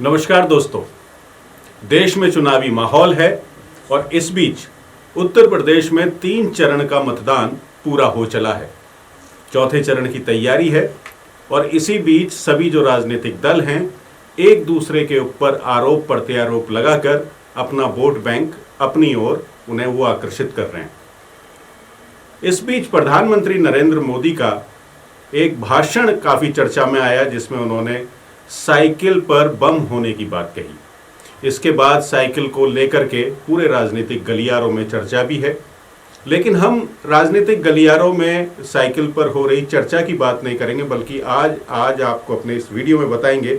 नमस्कार दोस्तों, देश में चुनावी माहौल है और इस बीच उत्तर प्रदेश में 3 चरण का मतदान पूरा हो चला है। चौथे चरण की तैयारी है और इसी बीच सभी जो राजनीतिक दल हैं एक दूसरे के ऊपर आरोप प्रत्यारोप लगाकर अपना वोट बैंक अपनी ओर उन्हें वो आकर्षित कर रहे हैं। इस बीच प्रधानमंत्री नरेंद्र मोदी का एक भाषण काफी चर्चा में आया जिसमें उन्होंने साइकिल पर बम होने की बात कही। इसके बाद साइकिल को लेकर के पूरे राजनीतिक गलियारों में चर्चा भी है, लेकिन हम राजनीतिक गलियारों में साइकिल पर हो रही चर्चा की बात नहीं करेंगे, बल्कि आज आपको अपने इस वीडियो में बताएंगे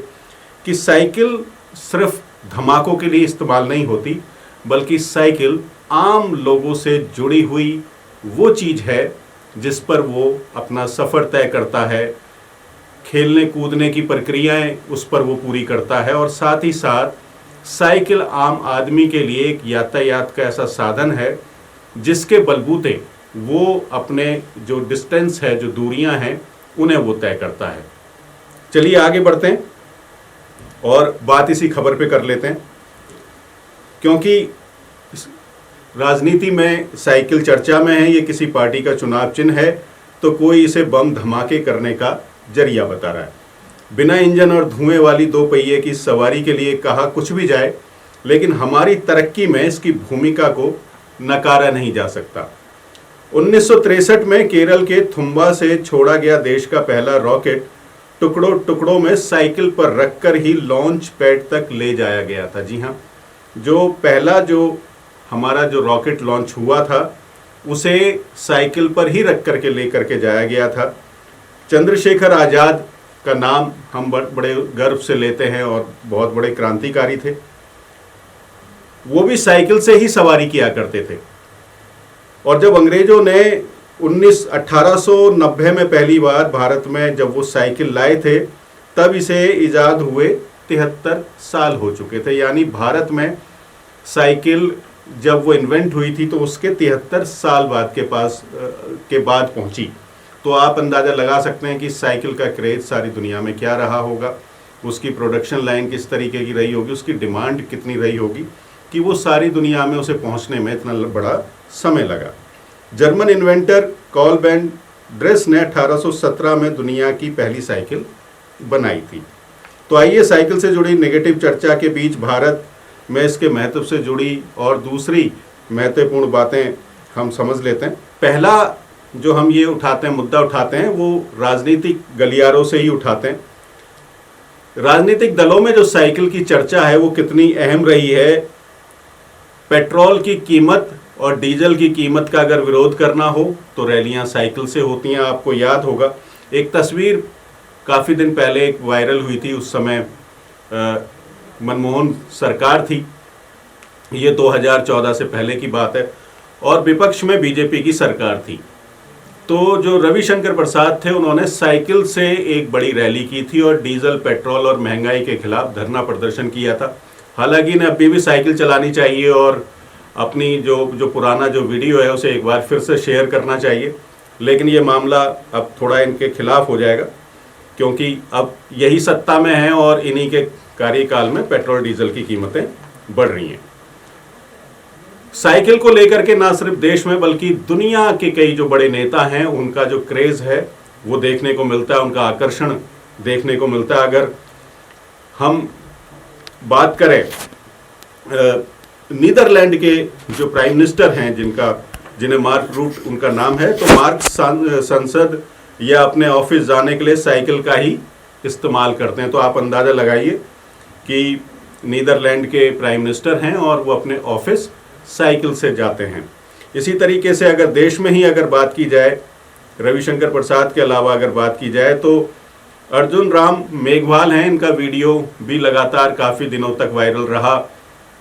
कि साइकिल सिर्फ धमाकों के लिए इस्तेमाल नहीं होती, बल्कि साइकिल आम लोगों से जुड़ी हुई वो चीज़ है जिस पर वो अपना सफ़र तय करता है, खेलने कूदने की प्रक्रियाएं उस पर वो पूरी करता है। और साथ ही साथ साइकिल आम आदमी के लिए एक यातायात का ऐसा साधन है जिसके बलबूते वो अपने जो डिस्टेंस है, जो दूरियां हैं, उन्हें वो तय करता है। चलिए आगे बढ़ते हैं और बात इसी खबर पे कर लेते हैं, क्योंकि राजनीति में साइकिल चर्चा में है। ये किसी पार्टी का चुनाव चिन्ह है तो कोई इसे बम धमाके करने का जरिया बता रहा है। बिना इंजन और धुएं वाली 2 पहिए की सवारी के लिए कहा कुछ भी जाए, लेकिन हमारी तरक्की में इसकी भूमिका को नकारा नहीं जा सकता। 1963 में केरल के थुम्बा से छोड़ा गया देश का पहला रॉकेट टुकड़ों टुकड़ों में साइकिल पर रखकर ही लॉन्च पैड तक ले जाया गया था। जी हाँ, जो पहला हमारा रॉकेट लॉन्च हुआ था उसे साइकिल पर ही रख करके लेकर के जाया गया था। चंद्रशेखर आज़ाद का नाम हम बड़े गर्व से लेते हैं और बहुत बड़े क्रांतिकारी थे। वो भी साइकिल से ही सवारी किया करते थे। और जब अंग्रेजों ने 1890 में पहली बार भारत में जब वो साइकिल लाए थे, तब इसे इजाद हुए 73 साल हो चुके थे। यानी भारत में साइकिल जब वो इन्वेंट हुई थी तो उसके 73 साल बाद के बाद पहुंची। तो आप अंदाज़ा लगा सकते हैं कि साइकिल का क्रेज सारी दुनिया में क्या रहा होगा, उसकी प्रोडक्शन लाइन किस तरीके की रही होगी, उसकी डिमांड कितनी रही होगी कि वो सारी दुनिया में उसे पहुंचने में इतना बड़ा समय लगा। German inventor Karl von Drais ने 1817 में दुनिया की पहली साइकिल बनाई थी। तो आइए साइकिल से जुड़ी नेगेटिव चर्चा के बीच भारत में इसके महत्व से जुड़ी और दूसरी महत्वपूर्ण बातें हम समझ लेते हैं। पहला जो हम ये मुद्दा उठाते हैं वो राजनीतिक गलियारों से ही उठाते हैं। राजनीतिक दलों में जो साइकिल की चर्चा है वो कितनी अहम रही है। पेट्रोल की कीमत और डीजल की कीमत का अगर विरोध करना हो तो रैलियां साइकिल से होती हैं। आपको याद होगा एक तस्वीर काफ़ी दिन पहले एक वायरल हुई थी, उस समय मनमोहन सरकार थी, ये 2014 से पहले की बात है, और विपक्ष में बीजेपी की सरकार थी। तो जो रविशंकर प्रसाद थे उन्होंने साइकिल से एक बड़ी रैली की थी और डीजल, पेट्रोल और महंगाई के खिलाफ धरना प्रदर्शन किया था। हालांकि इन्हें अभी भी साइकिल चलानी चाहिए और अपनी जो पुराना वीडियो है उसे एक बार फिर से शेयर करना चाहिए, लेकिन ये मामला अब थोड़ा इनके खिलाफ हो जाएगा, क्योंकि अब यही सत्ता में है और इन्हीं के कार्यकाल में पेट्रोल डीजल की कीमतें बढ़ रही हैं। साइकिल को लेकर के ना सिर्फ देश में बल्कि दुनिया के कई जो बड़े नेता हैं उनका जो क्रेज है वो देखने को मिलता है, उनका आकर्षण देखने को मिलता है। अगर हम बात करें नीदरलैंड के जो प्राइम मिनिस्टर हैं जिन्हें मार्क रूट उनका नाम है, तो मार्क संसद या अपने ऑफिस जाने के लिए साइकिल का ही इस्तेमाल करते हैं। तो आप अंदाज़ा लगाइए कि नीदरलैंड के प्राइम मिनिस्टर हैं और वो अपने ऑफिस साइकिल से जाते हैं। इसी तरीके से अगर देश में ही अगर बात की जाए, रविशंकर प्रसाद के अलावा अगर बात की जाए तो अर्जुन राम मेघवाल हैं, इनका वीडियो भी लगातार काफ़ी दिनों तक वायरल रहा।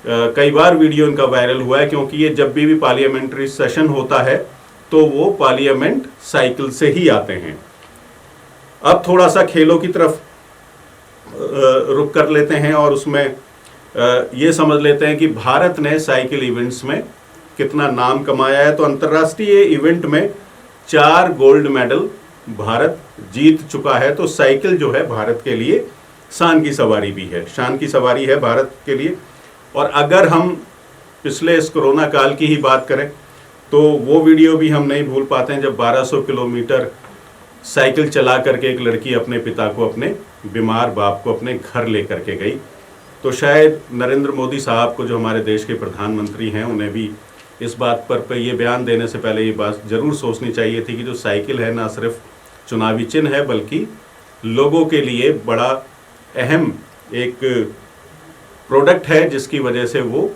कई बार वीडियो इनका वायरल हुआ है, क्योंकि ये जब भी पार्लियामेंट्री सेशन होता है तो वो पार्लियामेंट साइकिल से ही आते हैं। अब थोड़ा सा खेलों की तरफ रुक कर लेते हैं और उसमें ये समझ लेते हैं कि भारत ने साइकिल इवेंट्स में कितना नाम कमाया है। तो अंतर्राष्ट्रीय इवेंट में 4 गोल्ड मेडल भारत जीत चुका है। तो साइकिल जो है भारत के लिए शान की सवारी भी है, शान की सवारी है भारत के लिए। और अगर हम पिछले इस कोरोना काल की ही बात करें तो वो वीडियो भी हम नहीं भूल पाते हैं जब 1200 किलोमीटर साइकिल चला करके एक लड़की अपने पिता को, अपने बीमार बाप को अपने घर ले करके गई। तो शायद नरेंद्र मोदी साहब को, जो हमारे देश के प्रधानमंत्री हैं, उन्हें भी इस बात पर ये बयान देने से पहले ये बात ज़रूर सोचनी चाहिए थी कि जो साइकिल है ना सिर्फ चुनावी चिन्ह है बल्कि लोगों के लिए बड़ा अहम एक प्रोडक्ट है, जिसकी वजह से वो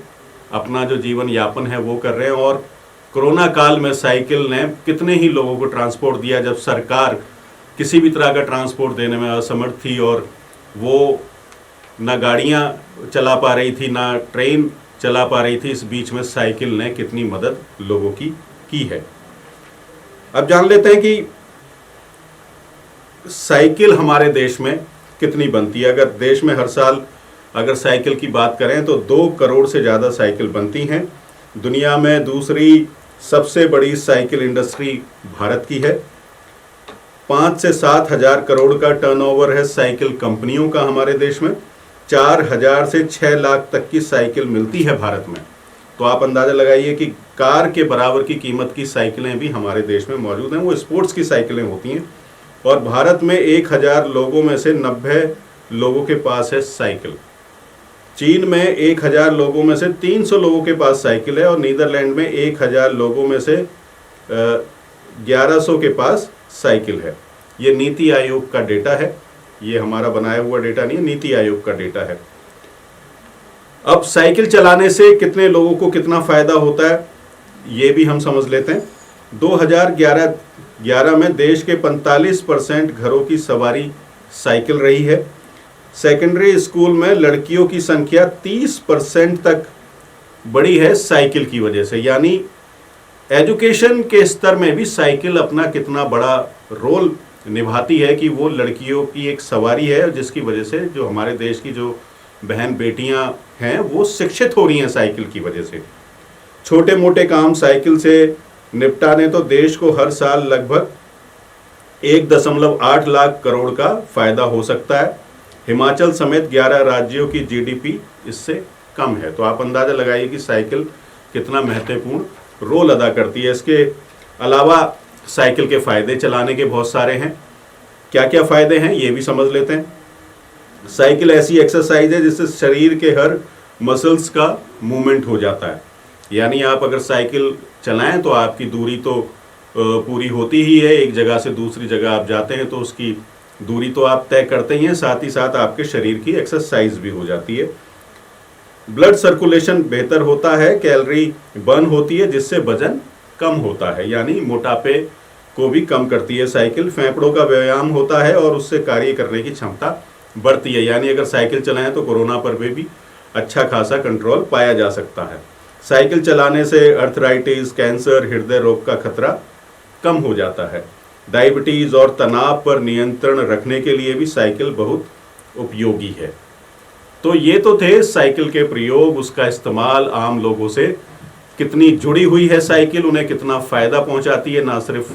अपना जो जीवन यापन है वो कर रहे हैं। और कोरोना काल में साइकिल ने कितने ही लोगों को ट्रांसपोर्ट दिया जब सरकार किसी भी तरह का ट्रांसपोर्ट देने में असमर्थ थी और वो ना गाड़ियाँ चला पा रही थी ना ट्रेन चला पा रही थी। इस बीच में साइकिल ने कितनी मदद लोगों की है। अब जान लेते हैं कि साइकिल हमारे देश में कितनी बनती है। अगर देश में हर साल अगर साइकिल की बात करें तो 2 करोड़ से ज़्यादा साइकिल बनती हैं। दुनिया में दूसरी सबसे बड़ी साइकिल इंडस्ट्री भारत की है। 5 से 7 हजार करोड़ का टर्नओवर है साइकिल कंपनियों का हमारे देश में। 4000 से 6 लाख तक की साइकिल मिलती है भारत में। तो आप अंदाज़ा लगाइए कि कार के बराबर की कीमत की साइकिलें भी हमारे देश में मौजूद हैं। वो स्पोर्ट्स की साइकिलें होती हैं। और भारत में 1000 लोगों में से 90 लोगों के पास है साइकिल। चीन में 1000 लोगों में से 300 लोगों के पास साइकिल है। और नीदरलैंड में 1000 लोगों में से 1100 के पास साइकिल है। ये नीति आयोग का डेटा है, ये हमारा बनाया हुआ डेटा नहीं है, नीति आयोग का डेटा है। अब साइकिल चलाने से कितने लोगों को कितना फायदा होता है ये भी हम समझ लेते हैं। 2011 में देश के 45% घरों की सवारी साइकिल रही है। सेकेंडरी स्कूल में लड़कियों की संख्या 30% तक बढ़ी है साइकिल की वजह से। यानी एजुकेशन के स्तर में भी साइकिल अपना कितना बड़ा रोल निभाती है कि वो लड़कियों की एक सवारी है, जिसकी वजह से जो हमारे देश की जो बहन बेटियां हैं वो शिक्षित हो रही हैं साइकिल की वजह से। छोटे मोटे काम साइकिल से निपटाने तो देश को हर साल लगभग 1.8 लाख करोड़ का फायदा हो सकता है। हिमाचल समेत 11 राज्यों की जीडीपी इससे कम है। तो आप अंदाजा लगाइए कि साइकिल कितना महत्वपूर्ण रोल अदा करती है। इसके अलावा साइकिल के फायदे चलाने के बहुत सारे हैं। क्या क्या फायदे हैं ये भी समझ लेते हैं। साइकिल ऐसी एक्सरसाइज है जिससे शरीर के हर मसल्स का मूवमेंट हो जाता है। यानी आप अगर साइकिल चलाएं तो आपकी दूरी तो पूरी होती ही है। एक जगह से दूसरी जगह आप जाते हैं तो उसकी दूरी तो आप तय करते ही हैं, साथ ही साथ आपके शरीर की एक्सरसाइज भी हो जाती है। ब्लड सर्कुलेशन बेहतर होता है, कैलोरी बर्न होती है जिससे वजन कम होता है, यानी मोटापे को भी कम करती है साइकिल। फेफड़ों का व्यायाम होता है और उससे कार्य करने की क्षमता बढ़ती है। यानी अगर साइकिल चलाएं तो कोरोना पर भी अच्छा खासा कंट्रोल पाया जा सकता है। साइकिल चलाने से अर्थराइटिस, कैंसर, हृदय रोग का खतरा कम हो जाता है। डायबिटीज़ और तनाव पर नियंत्रण रखने के लिए भी साइकिल बहुत उपयोगी है। तो ये तो थे साइकिल के प्रयोग, उसका इस्तेमाल, आम लोगों से कितनी जुड़ी हुई है साइकिल, उन्हें कितना फ़ायदा पहुंचाती है, ना सिर्फ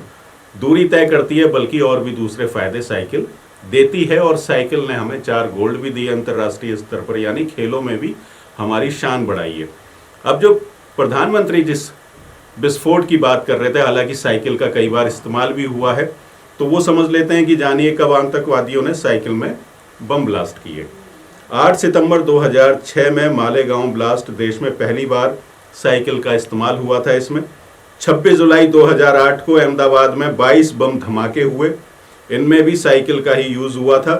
दूरी तय करती है बल्कि और भी दूसरे फ़ायदे साइकिल देती है। और साइकिल ने हमें 4 गोल्ड भी दिए अंतर्राष्ट्रीय स्तर पर, यानी खेलों में भी हमारी शान बढ़ाई है। अब जो प्रधानमंत्री जिस विस्फोट की बात कर रहे थे, हालांकि साइकिल का कई बार इस्तेमाल भी हुआ है, तो वो समझ लेते हैं कि जानिए कब आतंकवादियों ने साइकिल में बम ब्लास्ट किए। 8 सितंबर 2006 में मालेगांव ब्लास्ट देश में पहली बार साइकिल का इस्तेमाल हुआ था। इसमें 26 जुलाई 2008 को अहमदाबाद में 22 बम धमाके हुए, इनमें भी साइकिल का ही यूज़ हुआ था।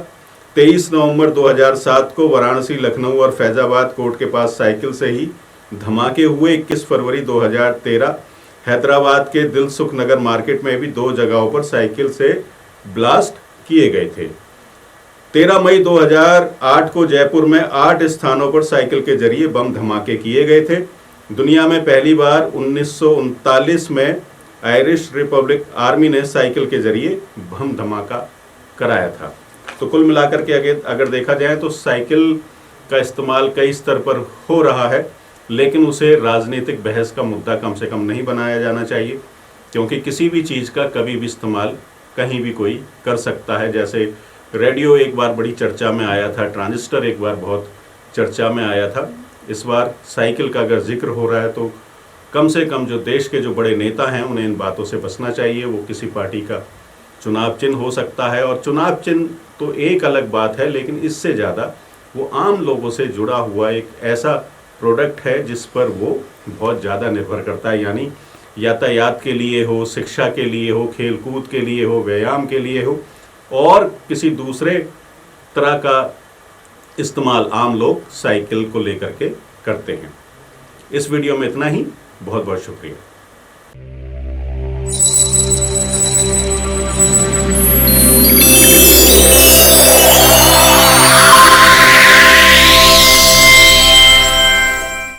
23 नवंबर 2007 को वाराणसी, लखनऊ और फैजाबाद कोर्ट के पास साइकिल से ही धमाके हुए। 21 फरवरी 2013 हैदराबाद के दिलसुख नगर मार्केट में भी 2 जगहों पर साइकिल से ब्लास्ट किए गए थे। 13 मई 2008 को जयपुर में 8 स्थानों पर साइकिल के जरिए बम धमाके किए गए थे। दुनिया में पहली बार 1939 में आयरिश रिपब्लिक आर्मी ने साइकिल के जरिए बम धमाका कराया था। तो कुल मिलाकर के अगर देखा जाए तो साइकिल का इस्तेमाल कई स्तर पर हो रहा है, लेकिन उसे राजनीतिक बहस का मुद्दा कम से कम नहीं बनाया जाना चाहिए, क्योंकि किसी भी चीज़ का कभी भी इस्तेमाल कहीं भी कोई कर सकता है। जैसे रेडियो एक बार बड़ी चर्चा में आया था, ट्रांजिस्टर एक बार बहुत चर्चा में आया था। इस बार साइकिल का अगर जिक्र हो रहा है तो कम से कम जो देश के जो बड़े नेता हैं उन्हें इन बातों से बचना चाहिए। वो किसी पार्टी का चुनाव चिन्ह हो सकता है, और चुनाव चिन्ह तो एक अलग बात है, लेकिन इससे ज़्यादा वो आम लोगों से जुड़ा हुआ एक ऐसा प्रोडक्ट है जिस पर वो बहुत ज़्यादा निर्भर करता है। यानी यातायात के लिए हो, शिक्षा के लिए हो, खेलकूद के लिए हो, व्यायाम के लिए हो, और किसी दूसरे तरह का इस्तेमाल आम लोग साइकिल को लेकर के करते हैं। इस वीडियो में इतना ही। बहुत बहुत शुक्रिया।